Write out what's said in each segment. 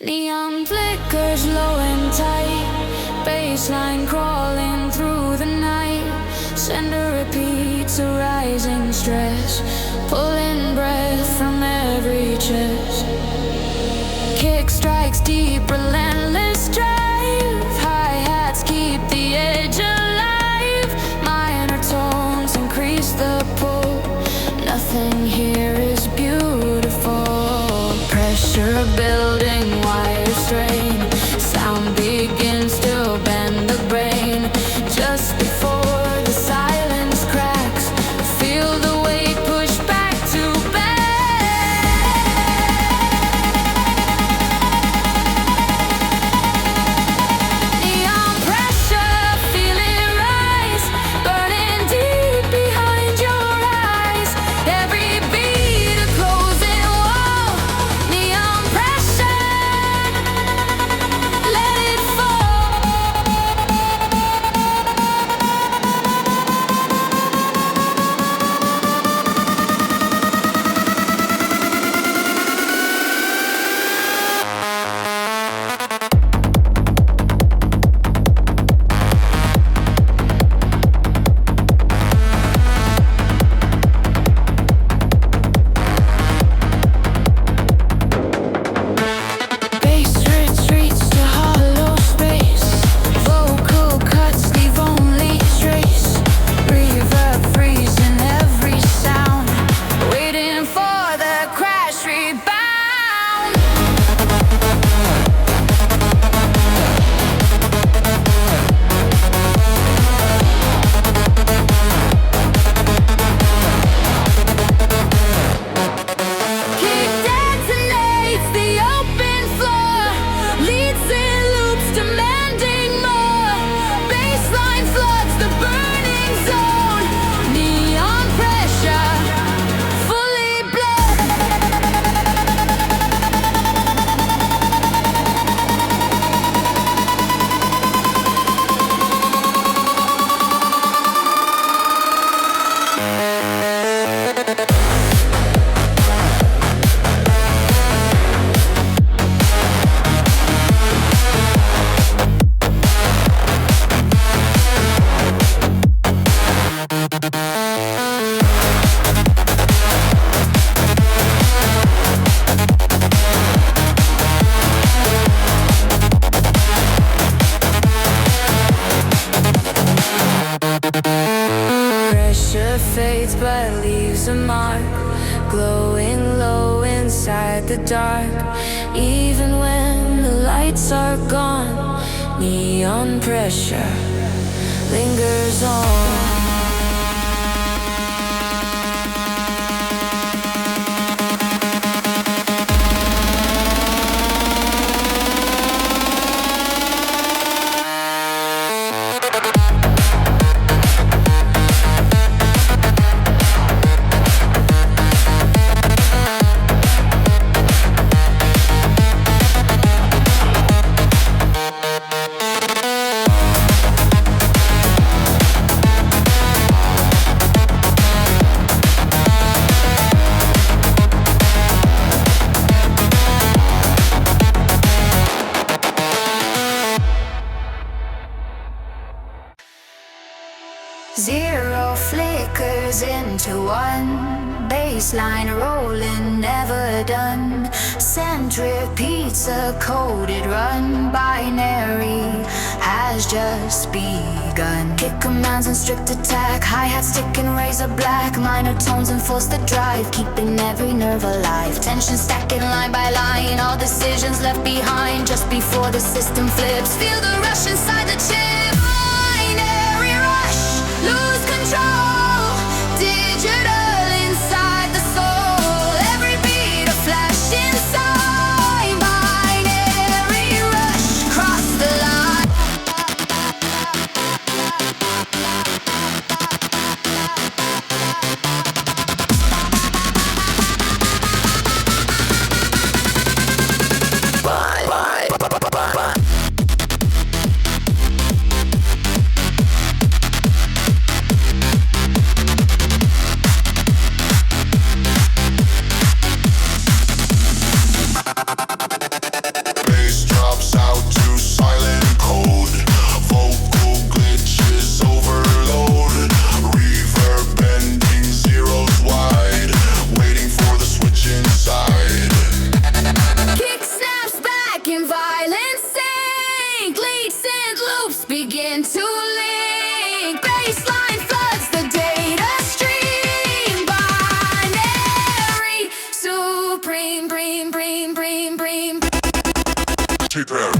Neon flickers low and tight, baseline crawling through the night. Sender repeats a rising stress, pulling breath from every chest. Kick strikes deep, relentless drive. Hi-hats keep the edge alive. Minor tones increase the pull. Nothing here is beautiful. Pressure building, wire strain. Sound begins to bend the brain. Just before the silence cracks, feel the weight push back to back. Neon pressure, feel it rise, burning deep behind your eyes. Every beat a closing wall. Neon pressure, let it fall. Bass retreats to hollow space. Vocal cuts leave only trace. Reverb freezing every sound, waiting for the crash rebound. Kick detonates the open floor, leads in loops demanding more. Baseline floods the burning zone. Neon pressure, fully blown. Pressure fades but leaves a mark, glowing low inside the dark. Even when the lights are gone, neon pressure lingers on. Zero flickers into one, baseline rolling, never done. Scent repeats a coded run, binary has just begun. Kick commands and strict attack, hi-hats ticking razor black. Minor tones enforce the drive, keeping every nerve alive. Tension stacking line by line, all decisions left behind just before the system flips. Feel the rush inside the chip. Binary rush, lose control, digital inside the soul. Every beat a flash inside. Binary rush, cross the line. Bye. begin to link. Baseline floods the data stream. Binary, supreme, bream, bream, bream, bream. Take that.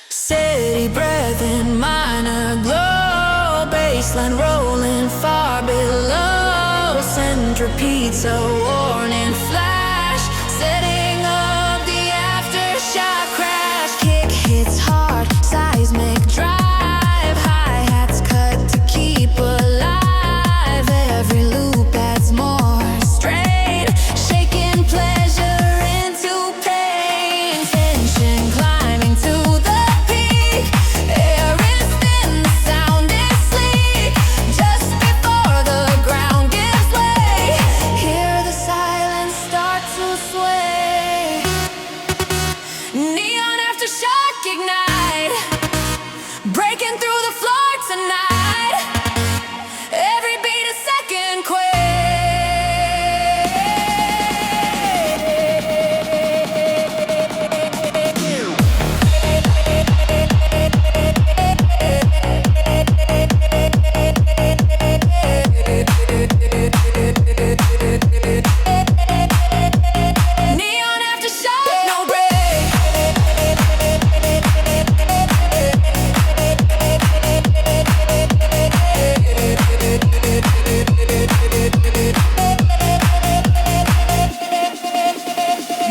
Steady breath in minor glow. Baseline rolling far below. Send repeats a warning flash. Setting up the aftershock crash. Kick hits hard, seismic drive. Hi-hats cut to keep alive. Every loop adds more strain. Shaking pleasure into pain. Tension climbing to the air is thin, the sound is sleek. Just before the ground gives way, hear the silence start to sway. Neon aftershock ignite, breaking through the floor tonight. Every beat a second quake. Neon aftershock, no break.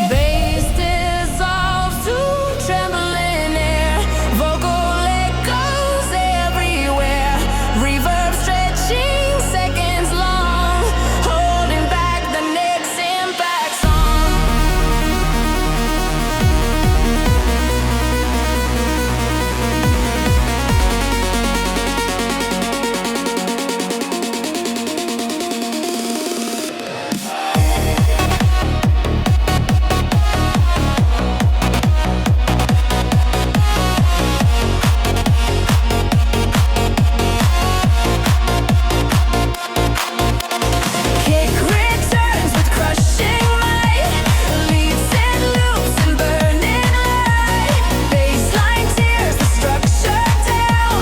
Bass dissolves to trembling air. Vocal echoes everywhere. Reverb stretching seconds long, holding back the next impact song. Kick returns with crushing might. Leads and loops and burning light. Baseline tears the structure down.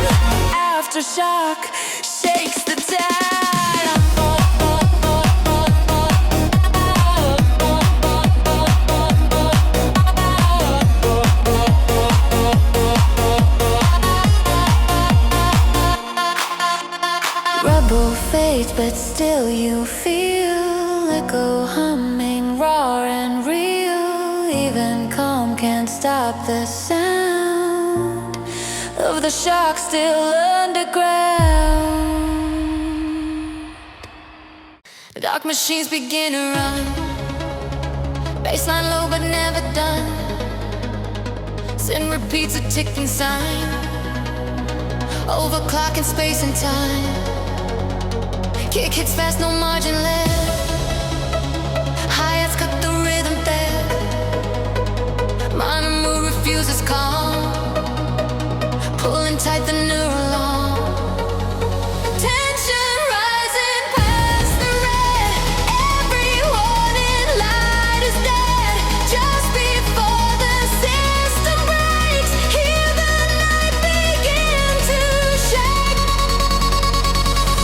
Aftershock shakes the town. Rebel fades, but still you feel echo humming, raw and real. Even calm can't stop the sound of the shock still underground. The dark machines begin to run. Baseline low but never done. Sin repeats a ticking sign. Overclocking space and time. Kick hits fast, no margin left. Hi-hats cut the rhythm there. Minor move refuses calm, pulling tight the neural arm. Tension rising past the red. Every warning light is dead. Just before the system breaks, hear the night begin to shake.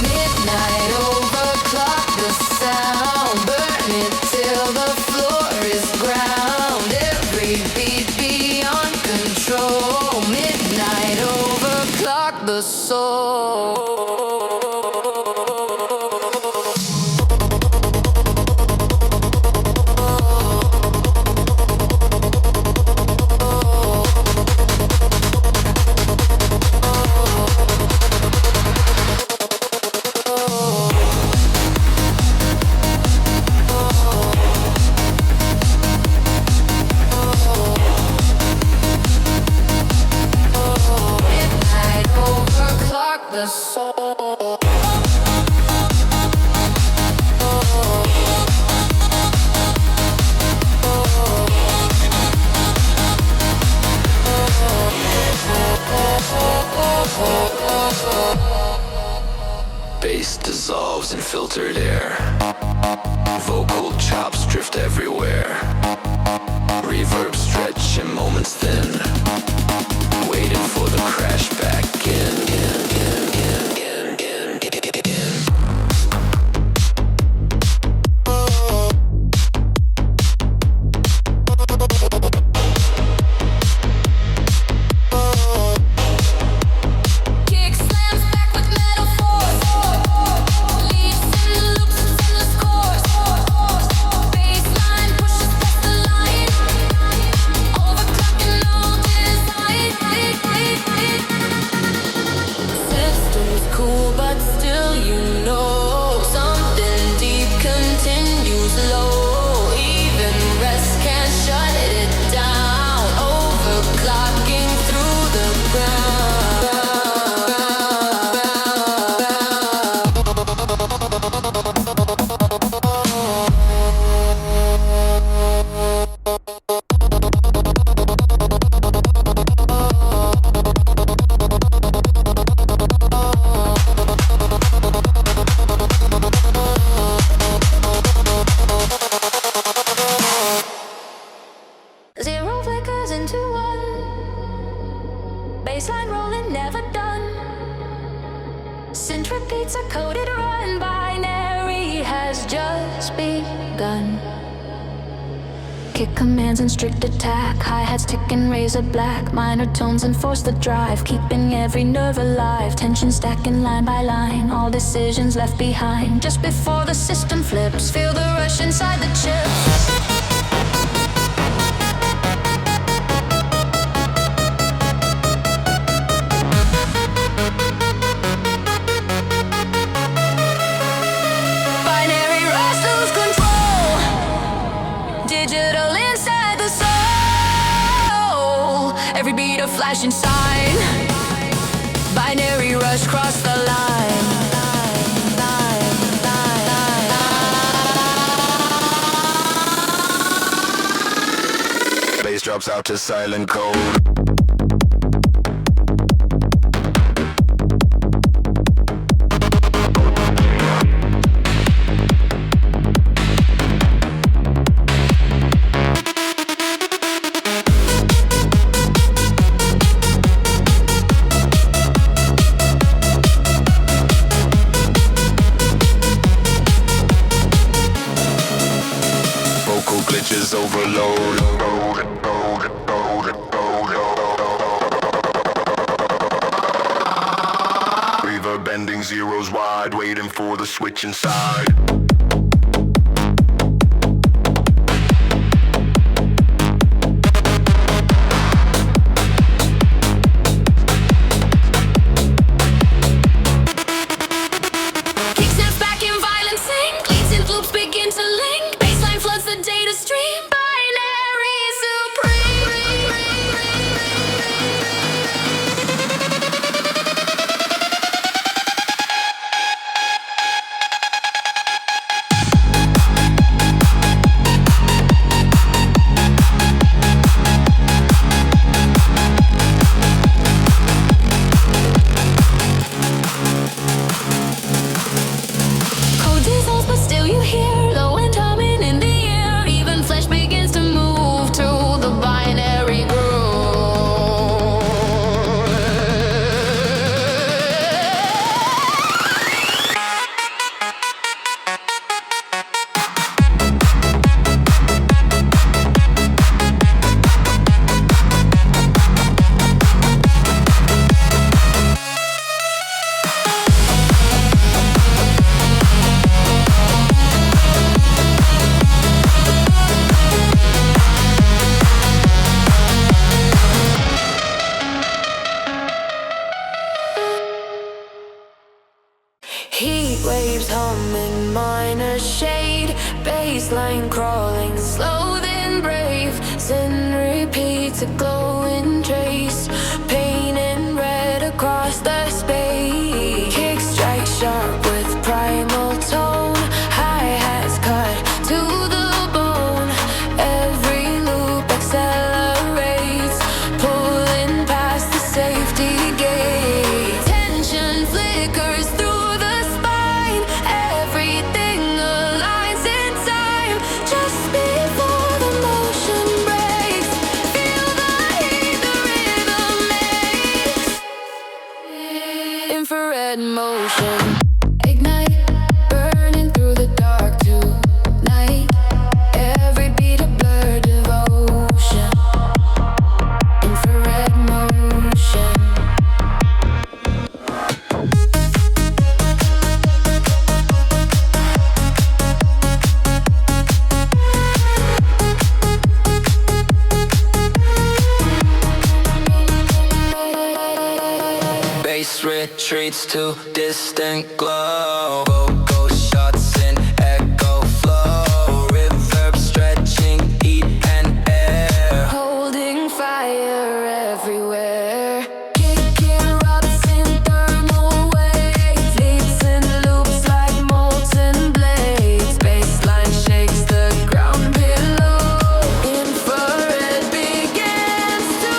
Midnight overclock the sound, burn it till the floor is ground. Every beat beyond control. Midnight overclock the soul. lost in filtered air. Vocal chops drift everywhere. Reverb stretch and moments thin. Waiting for the crash back Baseline rolling, never done. Synth repeats a coded run. Binary has just begun. Kick commands and strict attack. Hi-hats ticking razor black. Minor tones enforce the drive, keeping every nerve alive. Tension stacking line by line. All decisions left behind. Just before the system flips, feel the rush inside the chips. Every beat a flashing sign. Binary rush cross the line. Bass drops out to silent code. Glitches overload. Reverb bending zeros wide, waiting for the switch inside. Heat waves humming, minor shade. Baseline crawling, slow then brave. Sin repeats a glowing trace. Pain in red across the space. Kick strike sharp with primal tone. Hi-hats cut to the bone. Every loop accelerates, pulling past the safety gate. Tension flickers through the spine. retreats to distant glow. Vocal shots in echo flow, reverb stretching heat and air, holding fire everywhere. Kicking rocks in thermal waves, leaps and loops like molten blades. Baseline shakes the ground below. Infrared begins to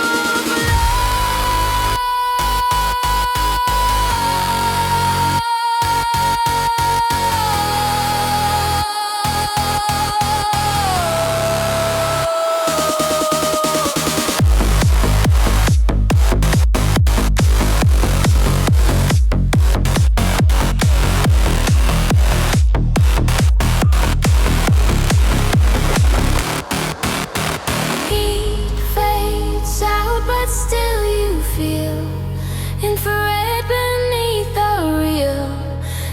heat fades out, but still you feel infrared beneath the real.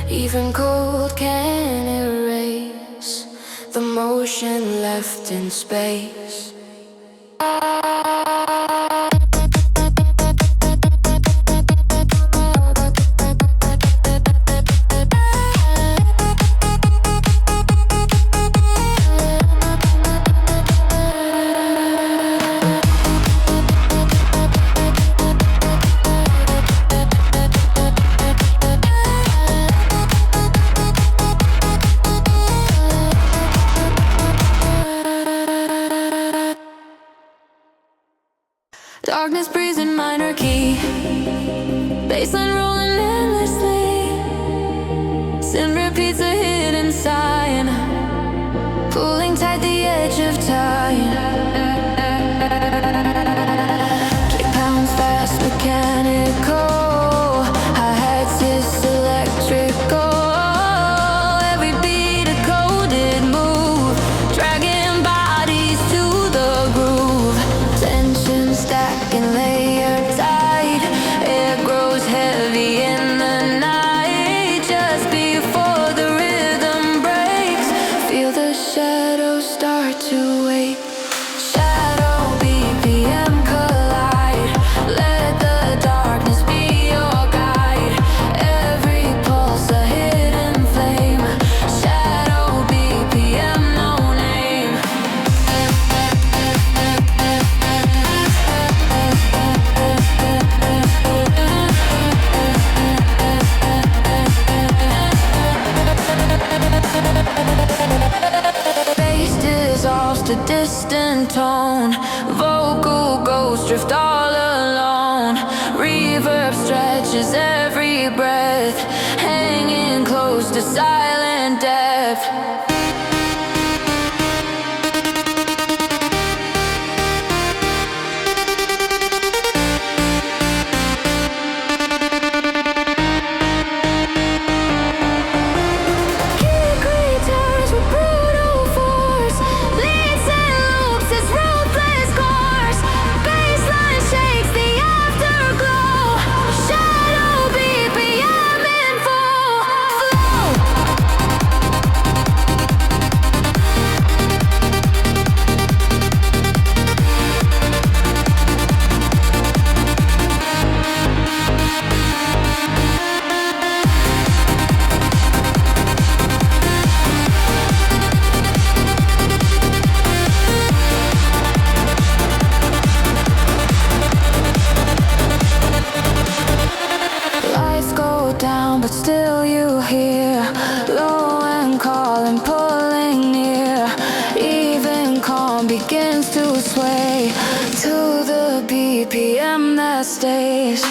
Even cold can erase the motion left in space. Darkness breathes in minor key, baseline rolling endlessly. Sin repeats a hidden sign, pulling tight the edge of time. Kick pounds fast, mechanical. Hi-hats hiss electrical. Every beat a coded move, dragging bodies to the groove. Tension stacking layer tight, air grows heavy in the night. Just before the rhythm breaks, feel the shadows start to wake. Shadow BPM collide, let the darkness be your guide. Every pulse a hidden flame, shadow BPM, no name. Bass dissolves to distant tone, vocal ghosts drift all alone. Reverb stretches every breath, hanging close to silent depth. Kick returns with brutal force, leads and loops its ruthless course. Baseline shakes the afterglow, shadow BPM in full flow. Lights go down, but still you hear low and calling, pulling near. Even calm begins to sway to the BPM that stays.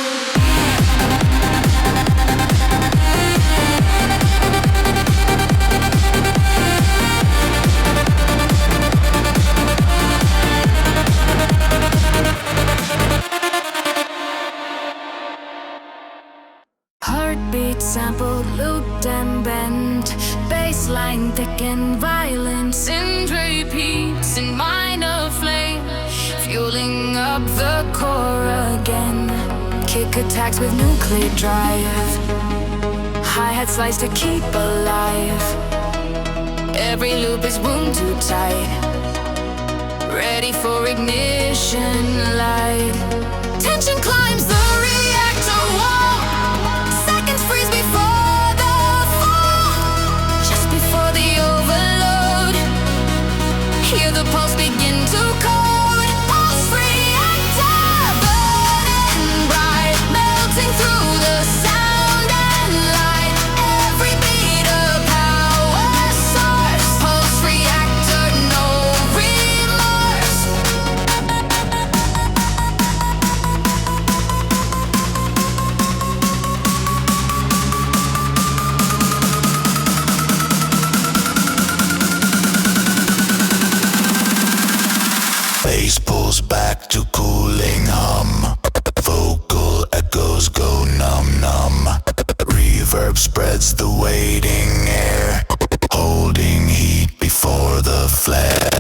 Heartbeat sampled, looped and bent. Baseline thick and violent. Synth repeats in minor flame, fueling up the core again. Kick attacks with nuclear drive, hi-hat slice to keep alive. Every loop is wound too tight, ready for ignition light. Tension climbs the reactor wall, Bass pulls back to cooling hum. Vocal echoes go numb. Reverb spreads the waiting air, holding heat before the flare.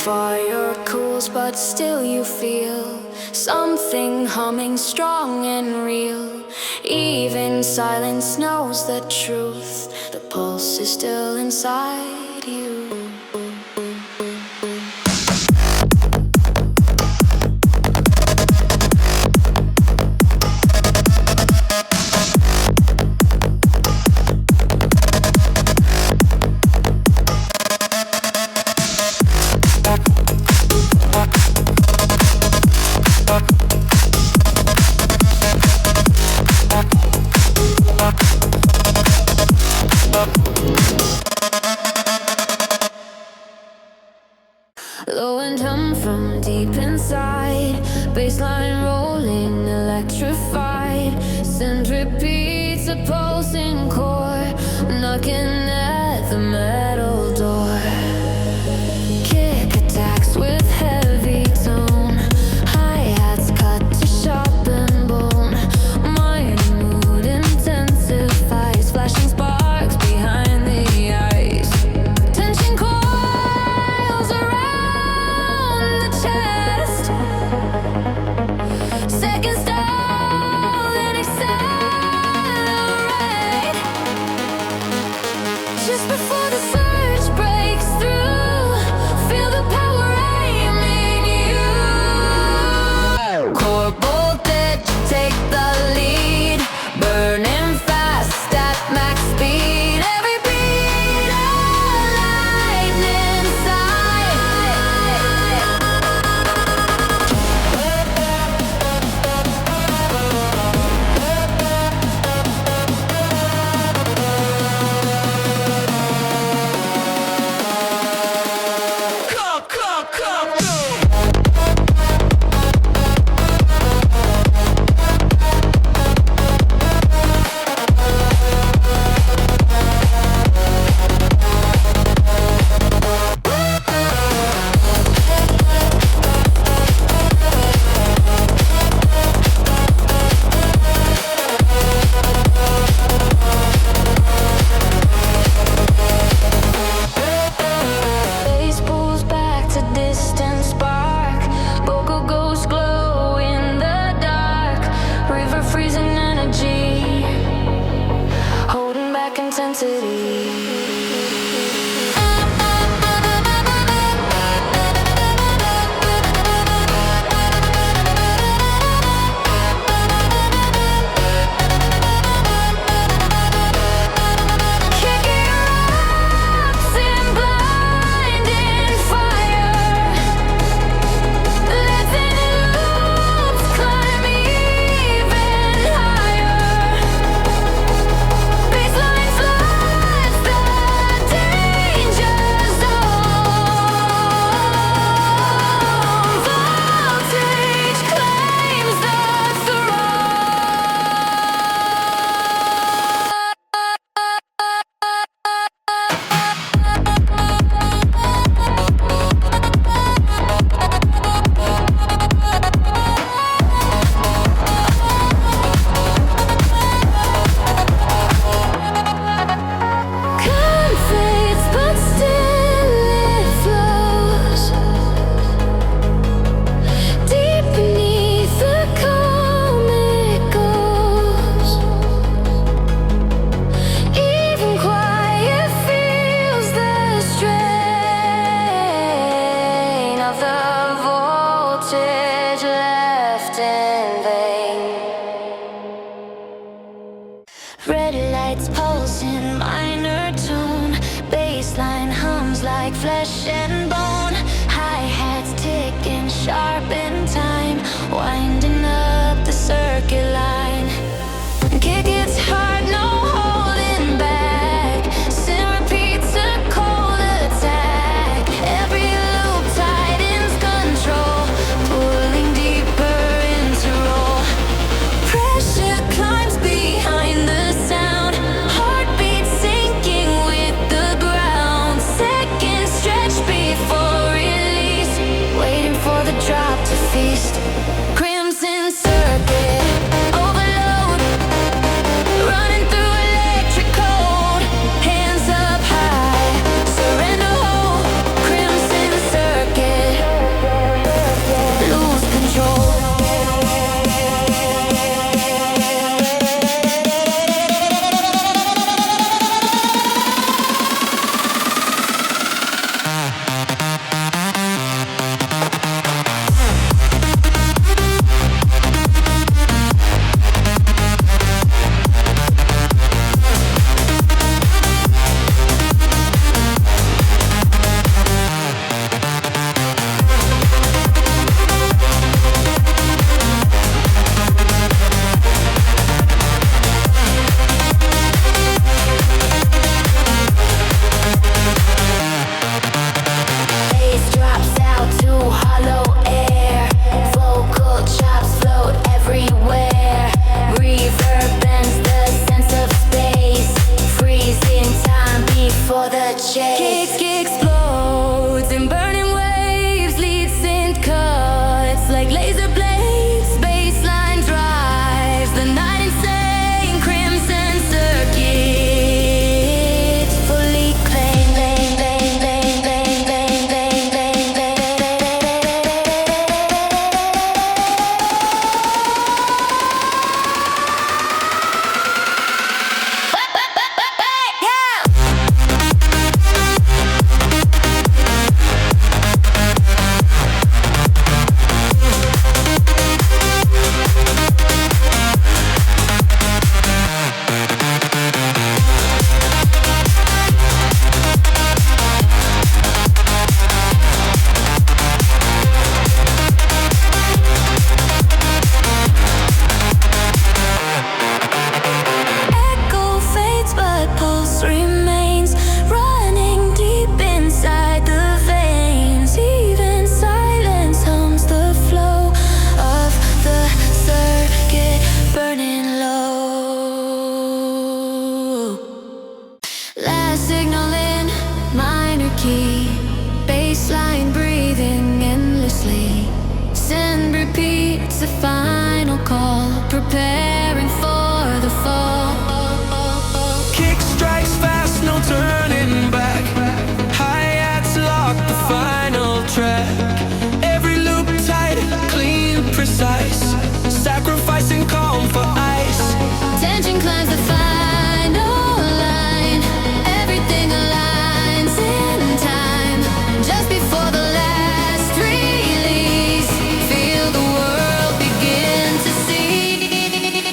Fire cools, but still you feel something humming strong and real. Even silence knows the truth. The pulse is still inside you. Low and hum from deep inside, baseline rolling, electrified. Send repeats, a pulsing core, knocking at the metal door. Kick attacks with heavy tone, hi-hats cut to sharpen bone. Mind mood intensifies, flashing sparks behind the eyes. Tension coils around the chest. Second stall, then accelerate. Just before the surge breaks through, feel the power aiming you. Core voltage, take the lead, burning fast at max speed. Every beat a lightning Bass pulls back to distant spark. Vocal ghost glow in the dark. River freezing energy, holding back intensity. Kicking rocks in blinding fire. Letting loops climb even higher. Baseline floods the pulse in minor tune. Bassline hums like flesh and bone. Hi-hats ticking sharp in time, winding up the circuit line. Kick its hard, no holding back. Sin repeats a cold attack. Every loop tightens control, pulling deeper into roll. Pressure climbs behind the sound, heartbeat sinking with the ground. Seconds stretch before release, waiting for the drop to feast. Crimson circuit overload, running through electric code. Hands up high, surrender whole. Crimson circuit, lose control. Bass drops out to hollow air. Vocal chops float everywhere. Reverb bends the sense of space, freezing time before the chase. Kick explodes in burning waves. Lead synth cuts like laser blades. Bassline drives the night insane. Crimson circuits fully claim. Echo fades but pulse remains, running deep inside the veins. Even silence hums the flow of the circuit burning low. Last signal in minor key, bassline breathing endlessly. Send repeats a final call, preparing for the fall. Kick strikes fast, no turning back. Hi-hats lock the final track. Every loop tight, clean, precise. Sacrificing calm for ice. Tension climbs the final line. Everything aligns in time, just before the last release. Feel the world begin to see.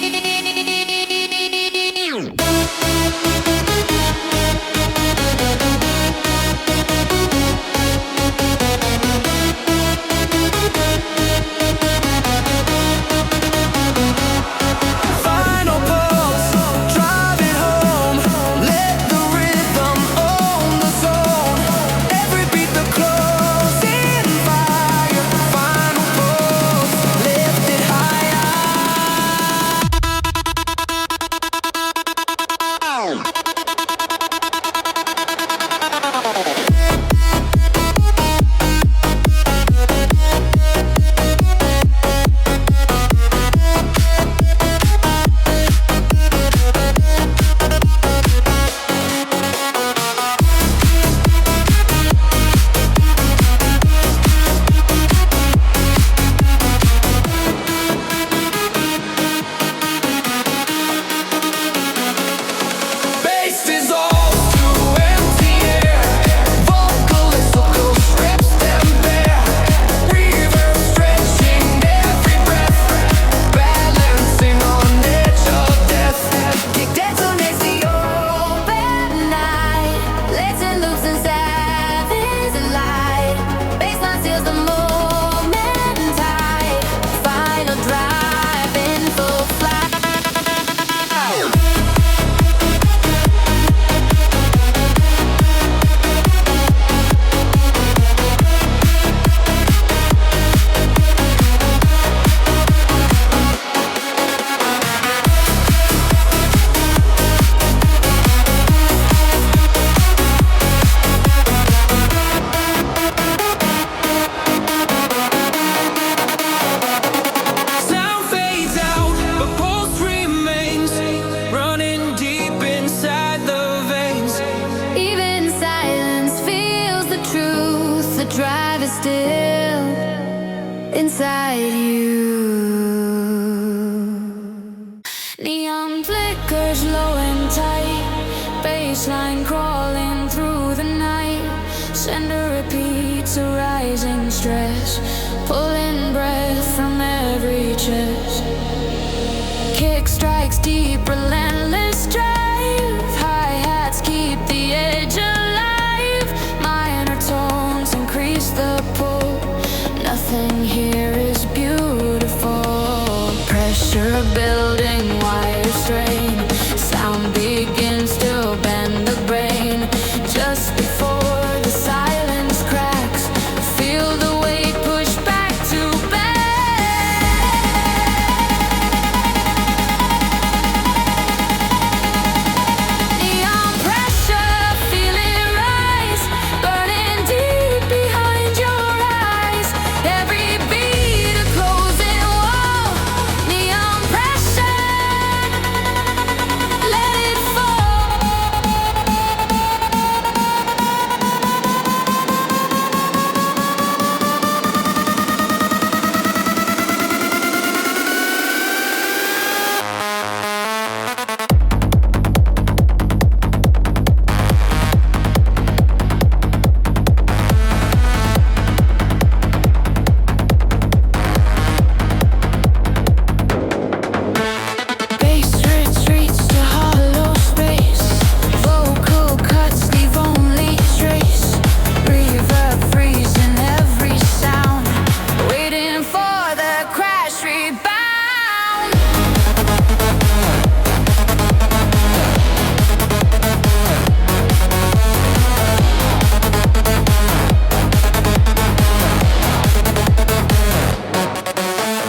drive is still inside you. Neon flickers low and tight, baseline crawling through the night. Sender repeats a rising stress, pulling breath from every chest. Kick strikes deep, relentless drive. Hi-hats keep the edge alive. Minor tones increase the pull. Nothing here is beautiful. Pressure building, wire strain. Sound begins to bend the brain. Just before the silence cracks, feel the weight push back to neon pressure, feel it rise, burning deep behind your eyes. Every beat a closing wall. Neon pressure, let it fall. Bass retreats to hollow space. Vocal cuts leave only trace. Reverb freezing every sound, waiting for the crash rebound.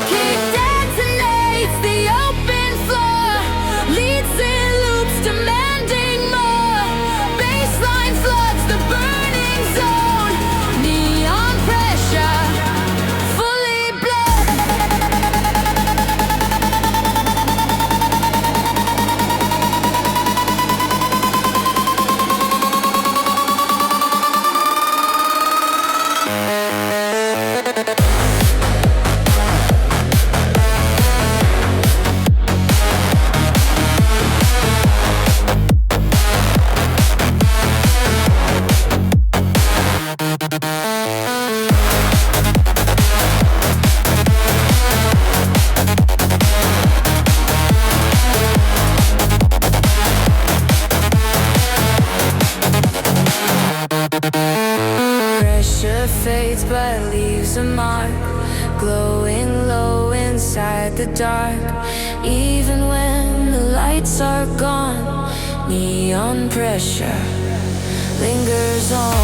Kick detonates the open floor, leads in loops demanding more. Baseline floods the burning zone. Neon pressure, fully blown. Pressure fades but leaves a mark, glowing low inside the dark. Even when the lights are gone, neon pressure lingers on.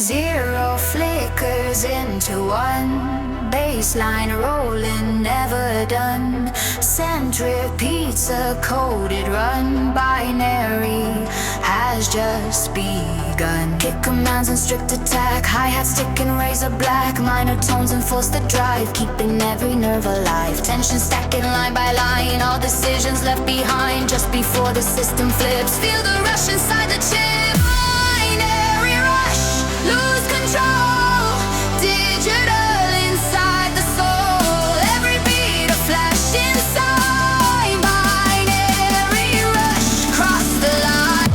Zero flickers into one, baseline rolling, never done. Scent repeats a coded run, binary has just begun. Kick commands and strict attack, hi-hats ticking razor black. Minor tones enforce the drive, keeping every nerve alive. Tension stacking line by line, all decisions left behind just before the system flips. Feel the rush inside the chip. Binary rush, lose control. Digital inside the soul. Every beat a flash inside. Binary rush, cross the line.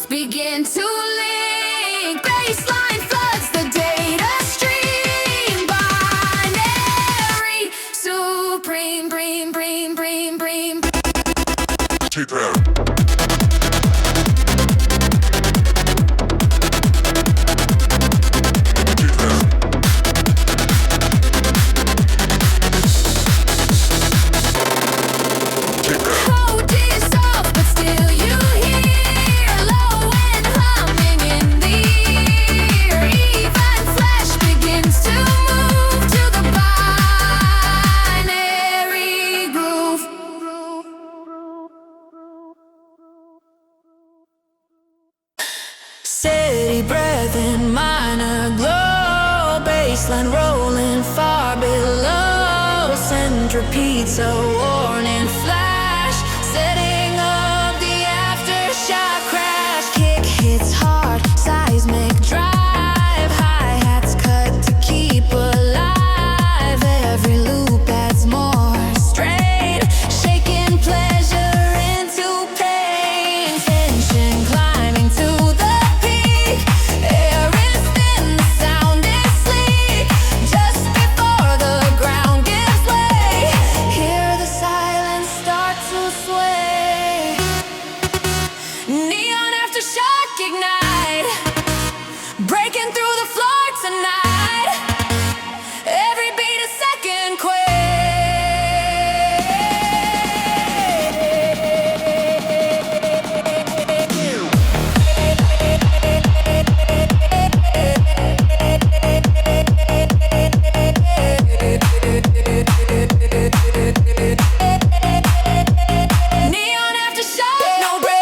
begin to link. Baseline floods the data stream. Binary, supreme, bream, bream, bream, bream. Take that. Steady breath in minor glow, baseline rolling far below. Send repeats, a warning flash, setting up the aftershock crash. Kick hits hard, seismic drive, hi-hats cut to keep alive. Every loop adds more strain, shaking pleasure into pain. Tension climbing to the peak, air is thin, the sound is sleek. Just before the ground gives way, hear the silence start to sway. Neon aftershock ignite, breaking through the floor tonight. Every beat a second Neon aftershock, no break.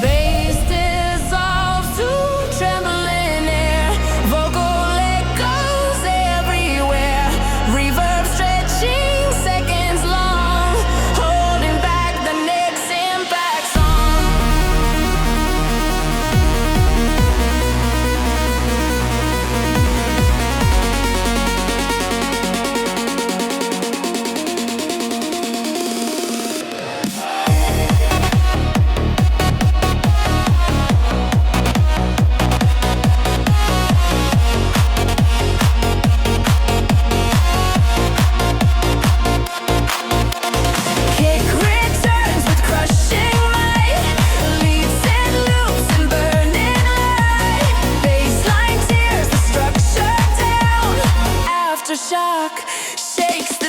Bass dissolves to trembling air, vocal echoes everywhere. Reverb stretching seconds long, holding back the next impact song. Kick returns with crushing might, leads and loops and burning light. Baseline tears the structure down, aftershock shakes the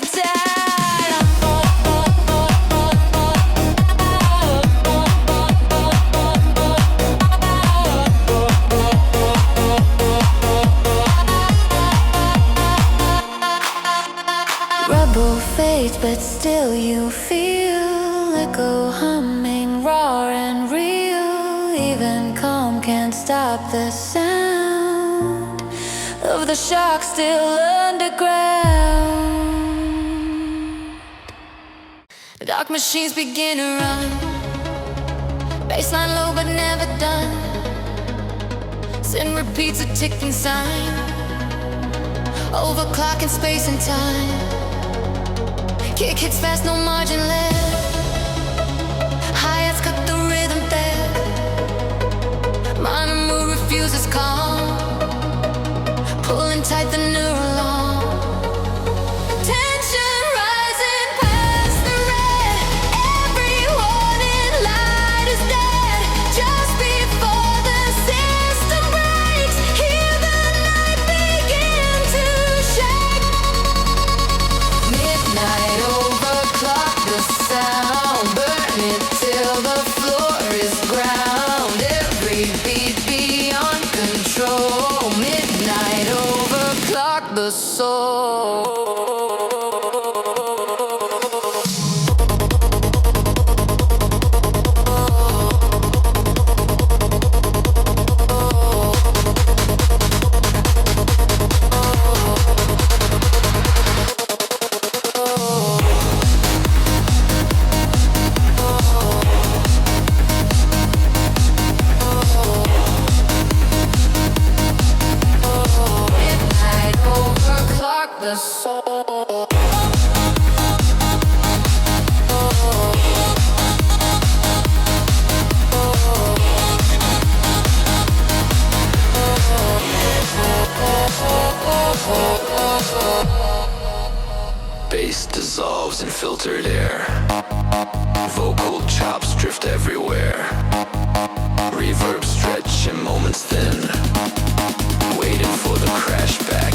Rebel fades, but still you feel echo humming, raw and real. Even calm can't stop the sound of the shock still underground. The dark machines begin to run, baseline low but never done. Sin repeats a ticking sign, overclocking space and time. Kick hits fast, no margin left. Hi-hats cut the rhythm there. Minor move refuses calm, pulling tight the neural arm. Tension rising past the red. Every warning light is dead. Just before the system breaks, hear the night begin to shake. Midnight overclock the sound, burn it till the floor is ground. Every beat beyond control. Midnight overclock the soul. the soul. Bass dissolves in filtered air. Vocal chops drift everywhere. Reverb stretch in moments thin. Waiting for the crash back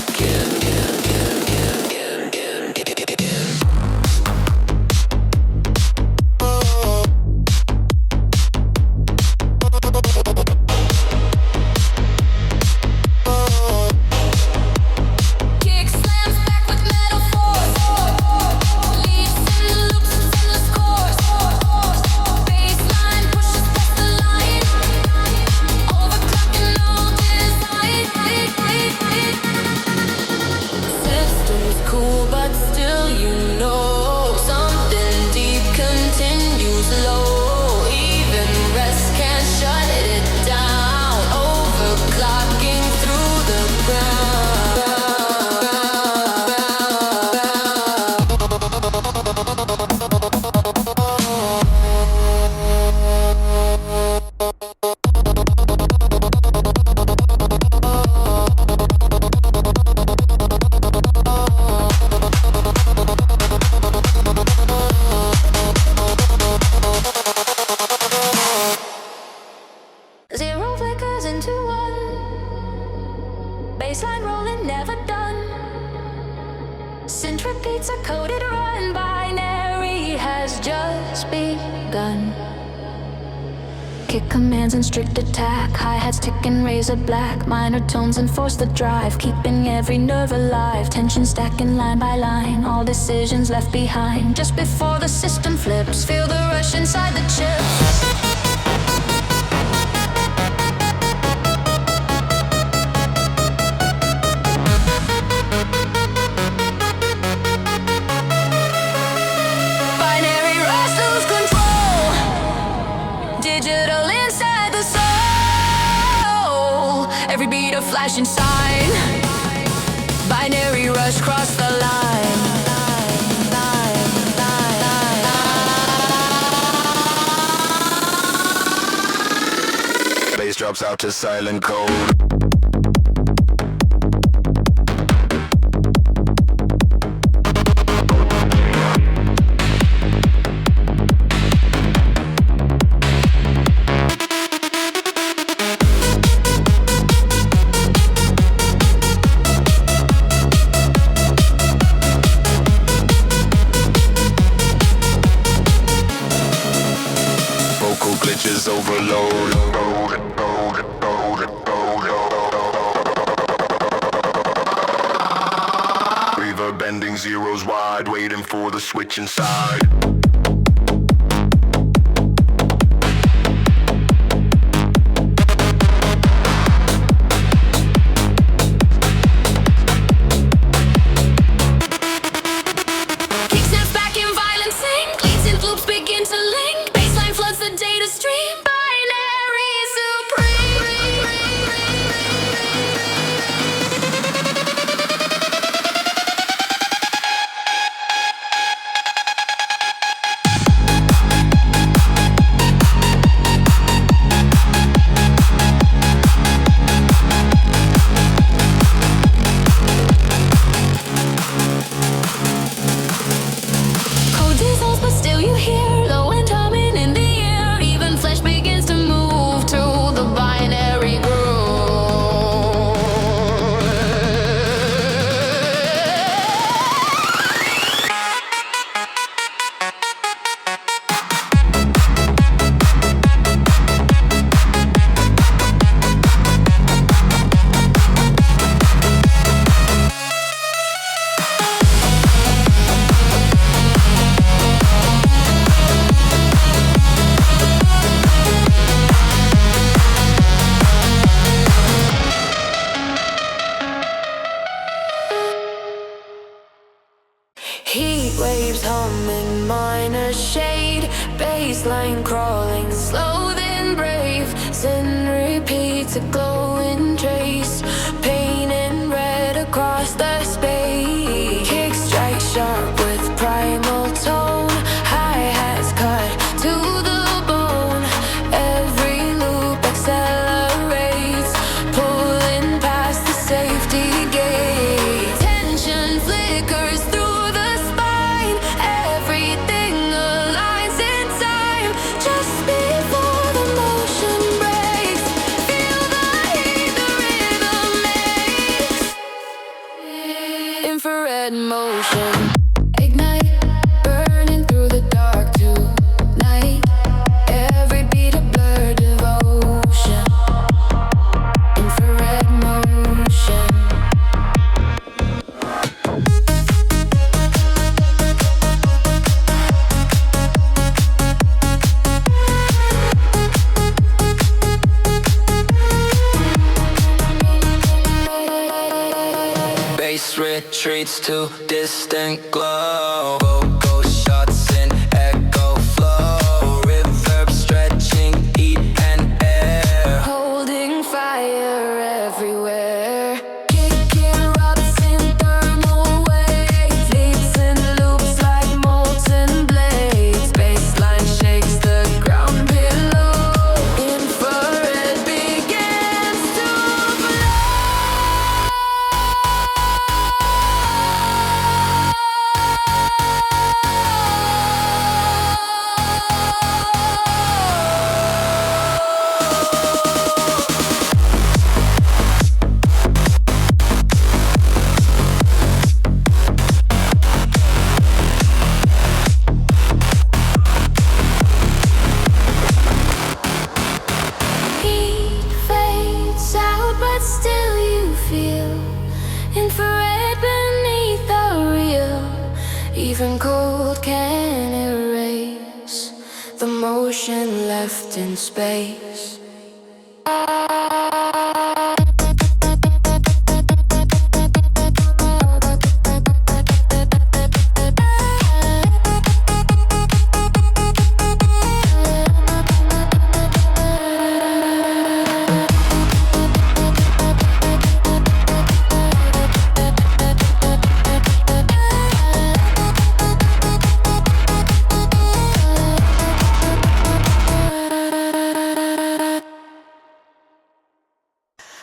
Baseline rolling, never done. Synth repeats a coded run. Binary has just begun. Kick commands in strict attack. Hi-hats ticking razor black. Minor tones enforce the drive, keeping every nerve alive. Tension stacking line by line. All decisions left behind. Just before the system flips, feel the rush inside the chips. Every beat a flashing sign. Binary rush cross the line. Bass drops out to silent code. Glitches overload. Reverb bending zeros wide, waiting for the switch inside. infrared motion. Ignite, burning through the dark tonight. Every beat a blur devotion. Infrared motion. Bass retreats to distant glow. Vocal shots in echo flow. Reverb stretching heat and air. Holding fire everywhere. Kicking rocks in thermal waves. Leaps and loops like molten blades. Baseline shakes the ground below. Infrared begins to heat fades out, but still you feel infrared beneath the real. Even cold can erase the motion left in space.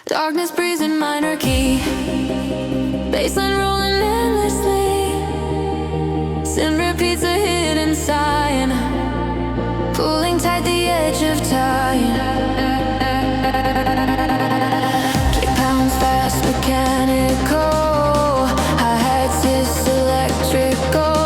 Darkness breathes in minor key. Bassline rolling endlessly. Sin repeats a hidden sign, pulling tight the edge of time. Kick pounds fast, mechanical. Hi-hats hiss electrical.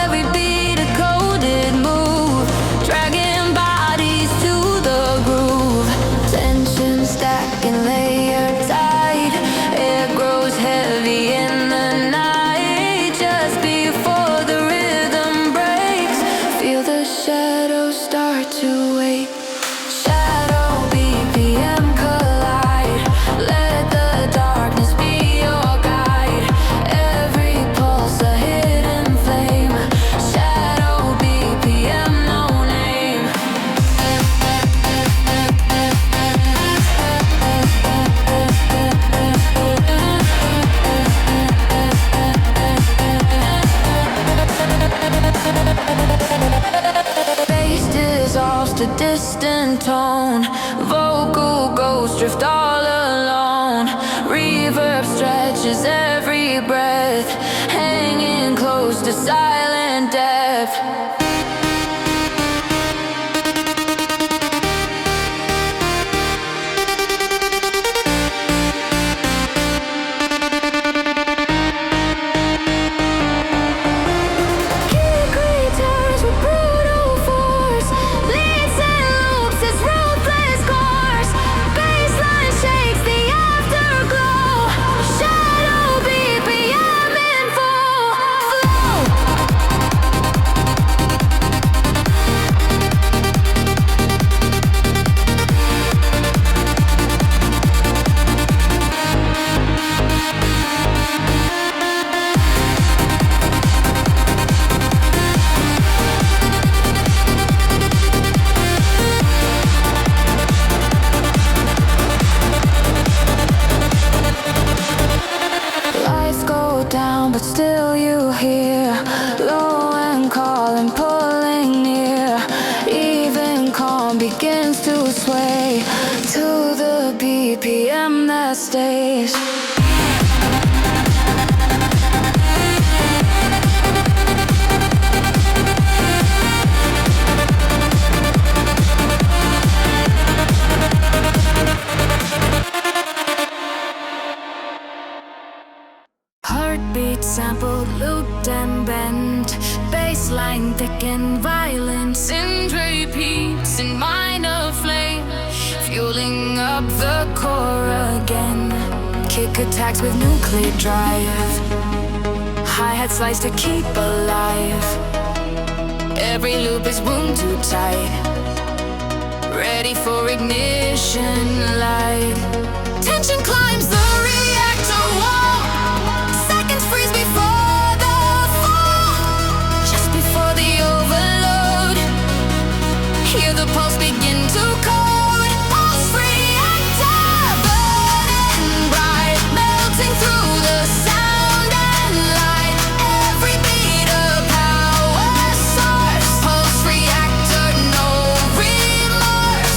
Every beat a coded move, dragging bodies to the groove. Tension stacking layer tight. Air grows heavy in the night. Just before the rhythm breaks, feel the shadows start to wake. Shadow BPM collide. Let the darkness be your guide. Every pulse a hidden flame. Shadow BPM, no name. Bass dissolves to distant tone. Vocal ghosts drift all alone. Reverb stretches every breath, hanging close to silent depth. Kick returns with brutal force. Leads and loops its ruthless course. Baseline shakes the afterglow. Shadow BPM in full flow. Lights go down, but still you hear low and calling, pulling near. Even calm begins to sway to the BPM that stays. Heartbeat music and violence and repeats in minor flame, fueling up the core again. Kick attacks with nuclear drive, hi-hat slice to keep alive. Every loop is wound too tight, ready for ignition light. Tension climbs the reactor wall, seconds freeze before the fall. Just before the overload, hear the pulse begin to code. Pulse reactor burning bright, melting through the sound and light. Every beat a power source, pulse reactor, no remorse.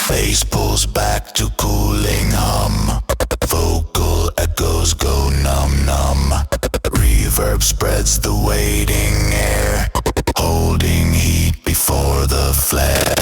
Bass pulls back to cooling hum. Vocal echoes go numb. Reverb spreads the waiting air, holding heat before the flare.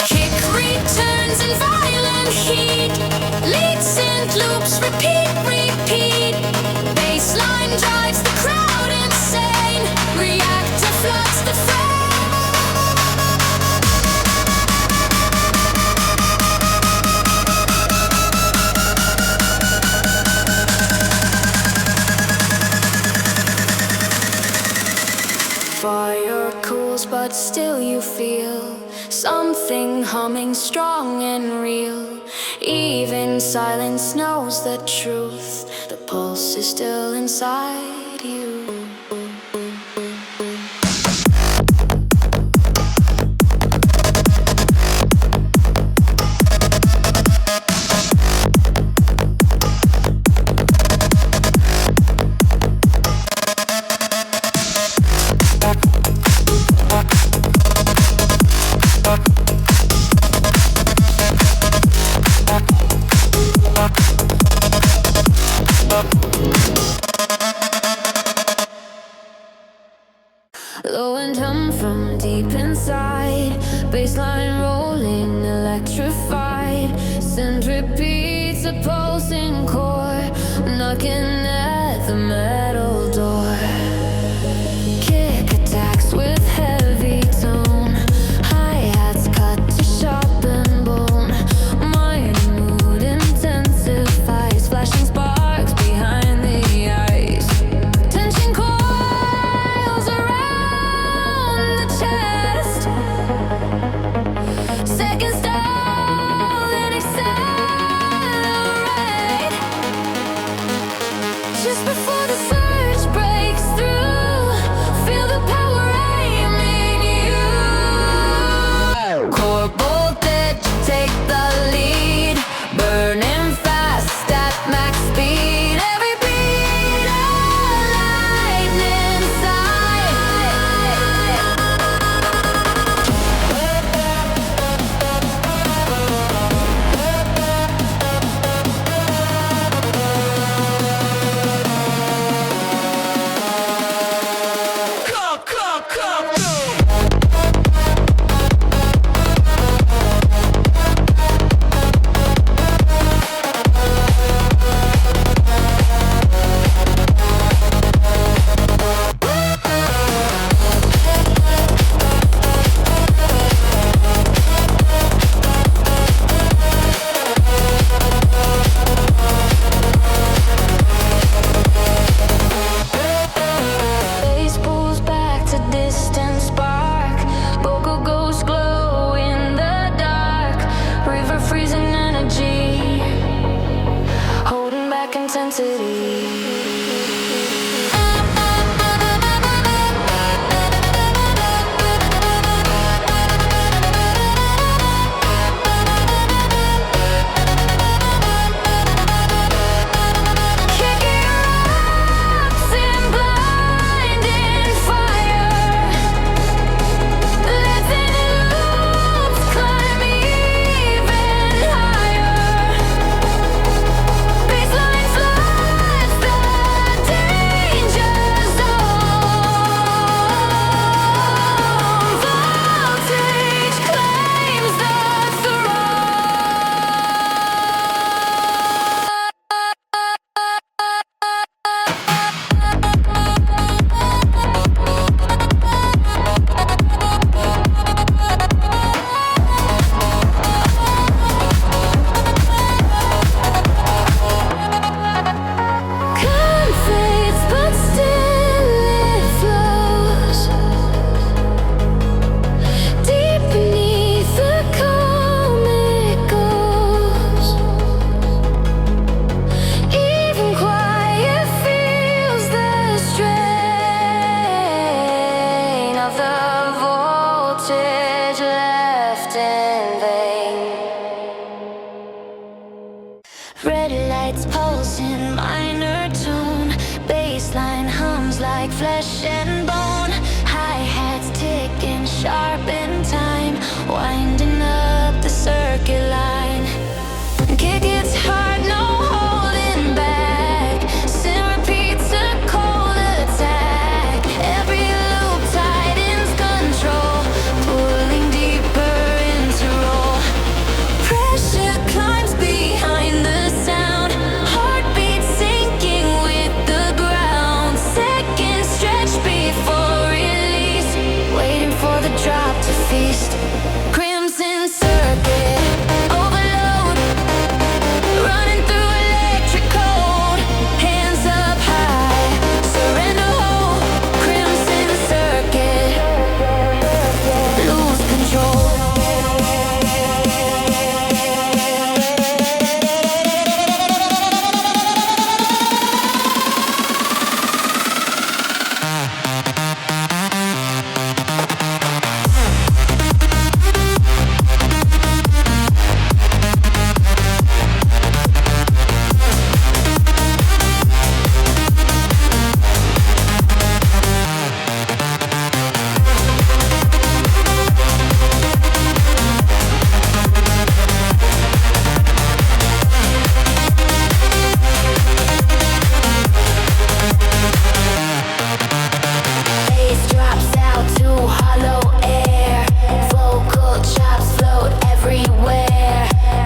Kick returns in violent heat, lead synth loops repeat. Bassline drives the crowd insane, reactor floods the frame. Fire cools, but still you feel something humming strong and real. Even silence knows the truth, the pulse is still inside you. Low and hum from deep inside, bassline rolling, electrified. Synth repeats a pulsing core, knocking at the metal door. Kick attacks with heavy tone, hi-hats cut to sharpen bone. Mind mood intensifies, flashing sparks behind the eyes. Tension coils around the chest, seconds stall and accelerate. like flesh and bone. Hi-hats ticking sharp in time, winding up the circuit line. Kick its hard, no holding back. Sin repeats a cold attack. Every loop tightens control, pulling deeper into roll. Pressure climbs behind the sound, heartbeat sinking with the ground. Seconds stretch before release, waiting for the drop to feast. Crimson circuit overload, running through electric code. Hands up high, surrender whole. Crimson circuit, lose control. Bass drops out to hollow air. Vocal chops float everywhere.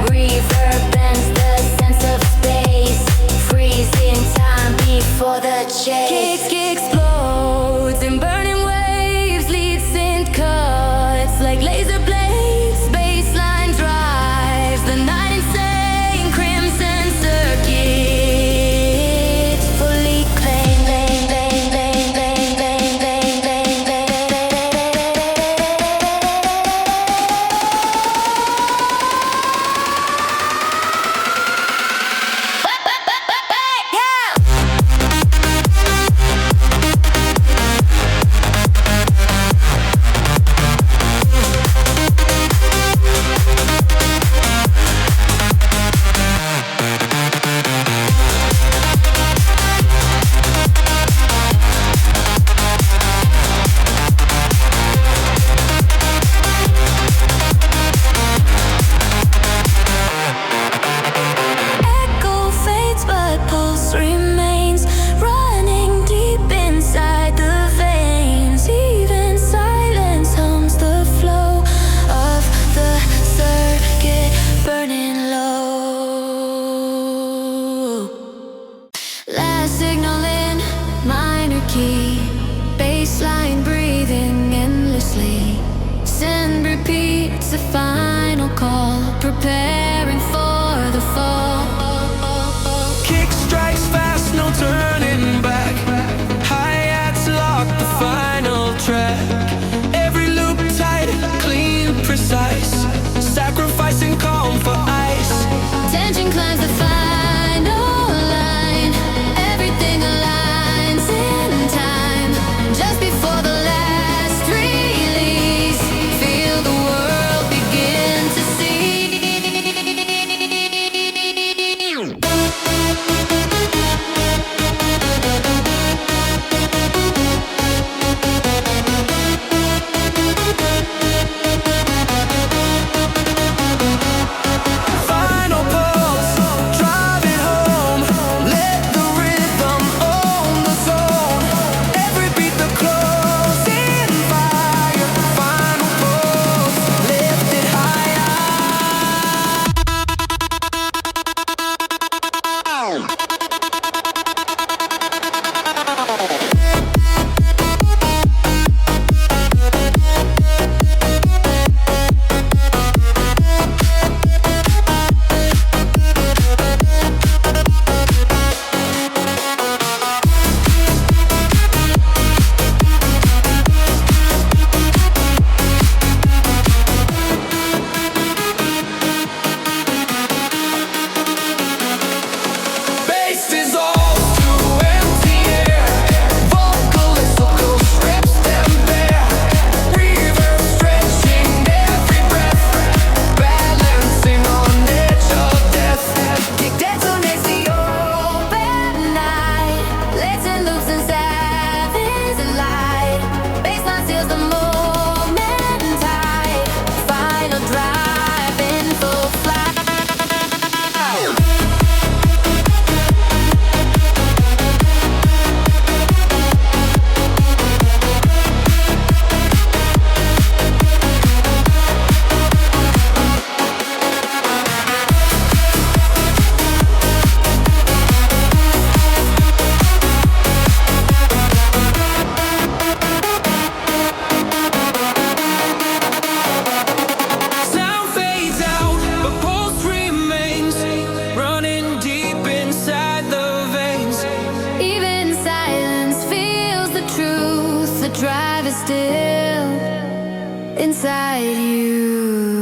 Reverb bends the sense of space, freezing time before the chase. Kick explodes in burning waves, lead synth cuts like laser blades. Bassline drives the night insane. Crimson circuit fully claimed. Echo fades but pulse remains, running deep inside the veins. Even silence hums the flow of the circuit burning low. Last signal in minor key, bassline breathing endlessly. Send repeats a final call, preparing for the fall. Kick strikes fast, no turning back. Hi-hats lock the final track. Every loop tight, clean, precise. Sacrificing calm for ice. Tension climbs the final line. Everything aligns in time, just before the last release. Feel the world begin to see. drive is still inside you.